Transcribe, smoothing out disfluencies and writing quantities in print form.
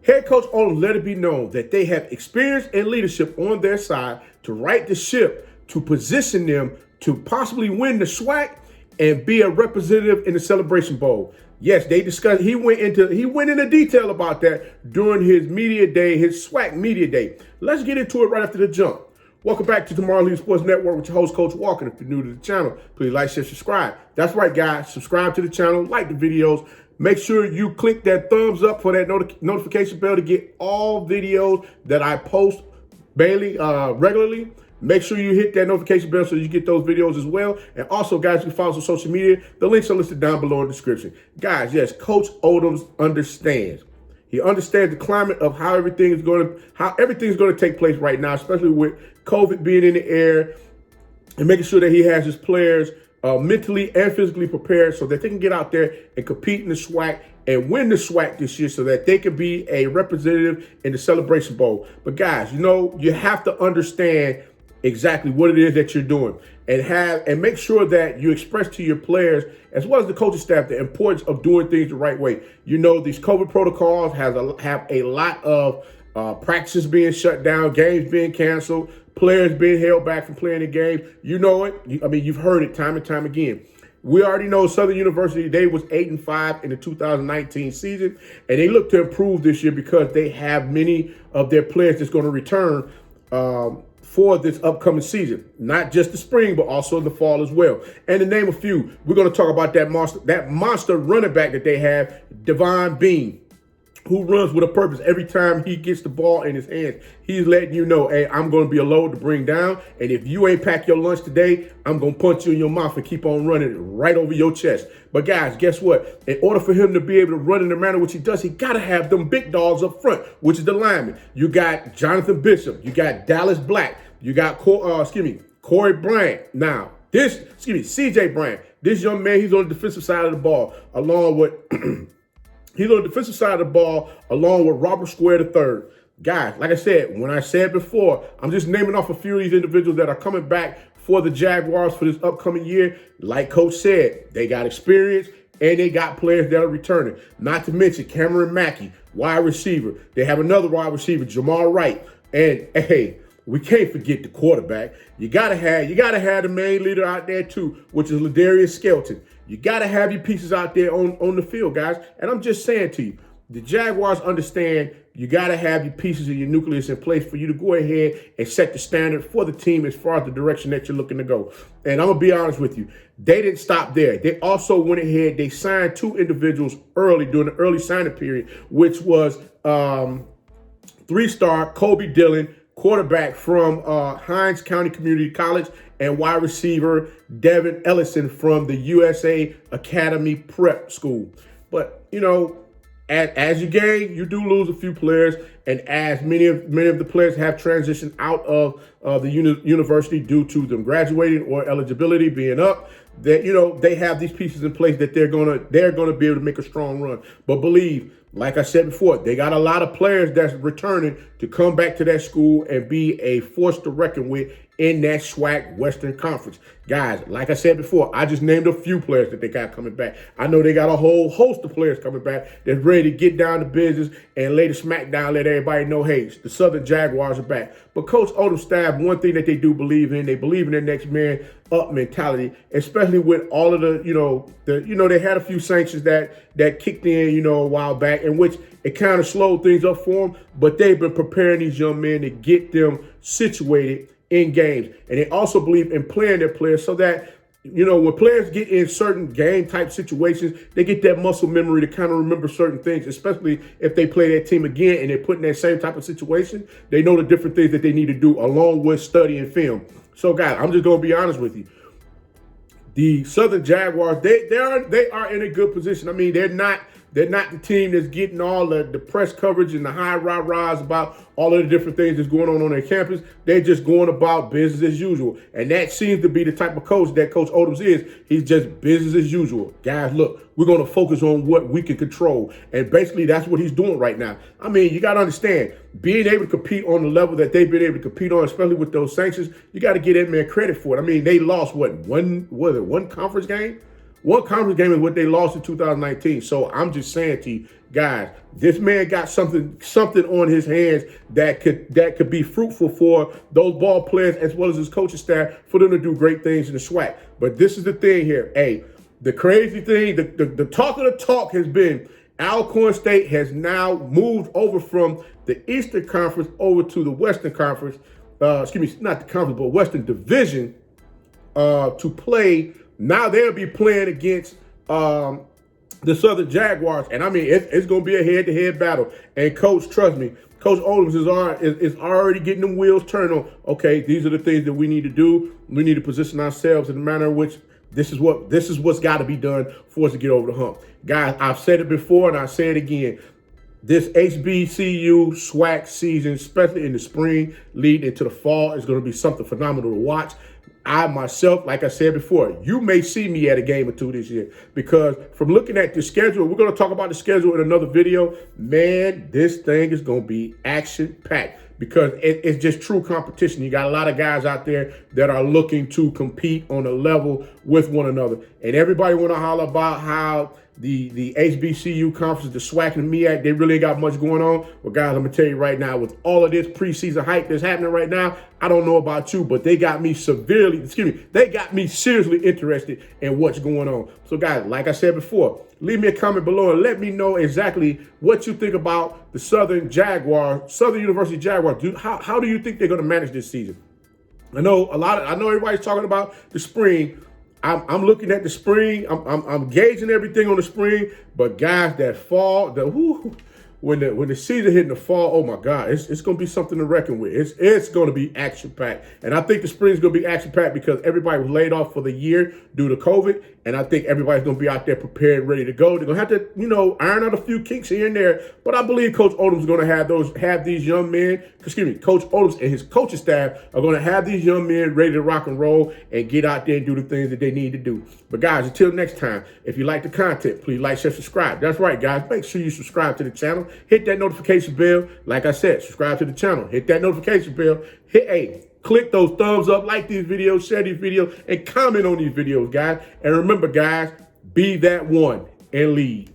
Head coach Odom let it be known that they have experience and leadership on their side to right the ship, to position them to possibly win the SWAC and be a representative in the Celebration Bowl. Yes, they discussed. He went into detail about that during his media day, his SWAC media day. Let's get into it right after the jump. Welcome back to Tomorrow Leader Sports Network with your host, Coach Walker. If you're new to the channel, please like, share, subscribe. That's right, guys. Subscribe to the channel, like the videos. Make sure you click that thumbs up for that notification bell to get all videos that I post regularly. Make sure you hit that notification bell so you get those videos as well. And also, guys, you can follow us on social media. The links are listed down below in the description. Guys, yes, Coach Odom understands. He understands the climate of how everything's going to take place right now, especially with COVID being in the air, and making sure that he has his players mentally and physically prepared so that they can get out there and compete in the SWAC and win the SWAC this year so that they can be a representative in the Celebration Bowl. But guys, you have to understand exactly what it is that you're doing and make sure that you express to your players as well as the coaching staff the importance of doing things the right way. These COVID protocols have a lot of practices being shut down, games being canceled, players being held back from playing the game. You know it. You've heard it time and time again. We already know Southern University, they was 8-5 in the 2019 season, and they look to improve this year because they have many of their players that's going to return for this upcoming season, not just the spring, but also in the fall as well. And to name a few, we're going to talk about that monster running back that they have, Devon Bean, who runs with a purpose. Every time he gets the ball in his hands, he's letting you know, hey, I'm going to be a load to bring down. And if you ain't packed your lunch today, I'm going to punch you in your mouth and keep on running right over your chest. But guys, guess what? In order for him to be able to run in the manner which he does, he got to have them big dogs up front, which is the linemen. You got Jonathan Bishop. You got Dallas Black. You got Corey Bryant. Now, CJ Bryant. This young man, he's on the defensive side of the ball, along with Robert Square III. Guys, like I said, when I said before, I'm just naming off a few of these individuals that are coming back for the Jaguars for this upcoming year. Like Coach said, they got experience and they got players that are returning. Not to mention Cameron Mackey, wide receiver. They have another wide receiver, Jamal Wright. And hey, we can't forget the quarterback. You gotta have the main leader out there too, which is Ladarius Skelton. You gotta have your pieces out there on the field, guys. And I'm just saying to you, the Jaguars understand you gotta have your pieces of your nucleus in place for you to go ahead and set the standard for the team as far as the direction that you're looking to go. And I'm gonna be honest with you, they didn't stop there. They also went ahead, they signed two individuals early during the early signing period, which was three-star Kobe Dillon, quarterback from Hines County Community College, and wide receiver Devin Ellison from the USA Academy Prep School. But, as you gain, you do lose a few players, and as many of the players have transitioned out of the university due to them graduating or eligibility being up, that they have these pieces in place that they're gonna be able to make a strong run. But believe, like I said before, they got a lot of players that's returning to come back to that school and be a force to reckon with in that SWAC Western Conference. Guys, like I said before, I just named a few players that they got coming back. I know they got a whole host of players coming back that's ready to get down to business and lay the smack down, let everybody know, hey, the Southern Jaguars are back. But Coach Odom's staff, one thing that they do believe in, they believe in their next man up mentality, especially with all of they had a few sanctions that kicked in, a while back, in which it kind of slowed things up for them, but they've been preparing these young men to get them situated in games. And they also believe in playing their players so that, when players get in certain game type situations, they get that muscle memory to kind of remember certain things, especially if they play that team again and they're put in that same type of situation. They know the different things that they need to do along with studying film. So, guys, I'm just going to be honest with you. The Southern Jaguars, they are in a good position. They're not the team that's getting all the press coverage and the high rah-rahs about all of the different things that's going on their campus. They're just going about business as usual. And that seems to be the type of coach that Coach Odom is. He's just business as usual. Guys, look, we're going to focus on what we can control. And basically, that's what he's doing right now. You got to understand, being able to compete on the level that they've been able to compete on, especially with those sanctions, you got to give that man credit for it. They lost, one conference game? One conference game is what they lost in 2019. So I'm just saying to you, guys, this man got something on his hands that could be fruitful for those ball players as well as his coaching staff for them to do great things in the SWAC. But this is the thing here. Hey, the crazy thing, the talk of the talk has been Alcorn State has now moved over from the Eastern Conference over to the Western Conference. Excuse me, not the conference, but Western Division to play. Now they'll be playing against the Southern Jaguars. And I mean, it's going to be a head-to-head battle. And Coach, trust me, Coach Odoms is already getting them wheels turned on. Okay, these are the things that we need to do. We need to position ourselves in a manner in which this is what's got to be done for us to get over the hump. Guys, I've said it before and I say it again. This HBCU SWAC season, especially in the spring, leading into the fall, is going to be something phenomenal to watch. I myself, like I said before, you may see me at a game or two this year because from looking at the schedule, we're going to talk about the schedule in another video. Man, this thing is going to be action-packed because it's just true competition. You got a lot of guys out there that are looking to compete on a level with one another. And everybody want to holler about how the HBCU conference, the SWAC and the MEAC, they really ain't got much going on. Well, guys, I'm going to tell you right now, with all of this preseason hype that's happening right now, I don't know about you, but they got me they got me seriously interested in what's going on. So, guys, like I said before, leave me a comment below and let me know exactly what you think about the Southern University Jaguars. How do you think they're going to manage this season? I know everybody's talking about the spring. I'm looking at the spring. I'm gauging everything on the spring. But guys, that fall, when the season hit in the fall, oh my God, it's going to be something to reckon with. It's going to be action packed, and I think the spring is going to be action packed because everybody was laid off for the year due to COVID, and I think everybody's going to be out there prepared, ready to go. They're going to have to, iron out a few kinks here and there, but I believe Coach Odoms is going to have these young men. Coach Odoms and his coaching staff are going to have these young men ready to rock and roll and get out there and do the things that they need to do. But guys, until next time, if you like the content, please like, share, subscribe. That's right, guys. Make sure you subscribe to the channel. Hit that notification bell. Like I said, subscribe to the channel. Hit that notification bell. Click those thumbs up, like these videos, share these videos, and comment on these videos, guys. And remember, guys, be that one and lead.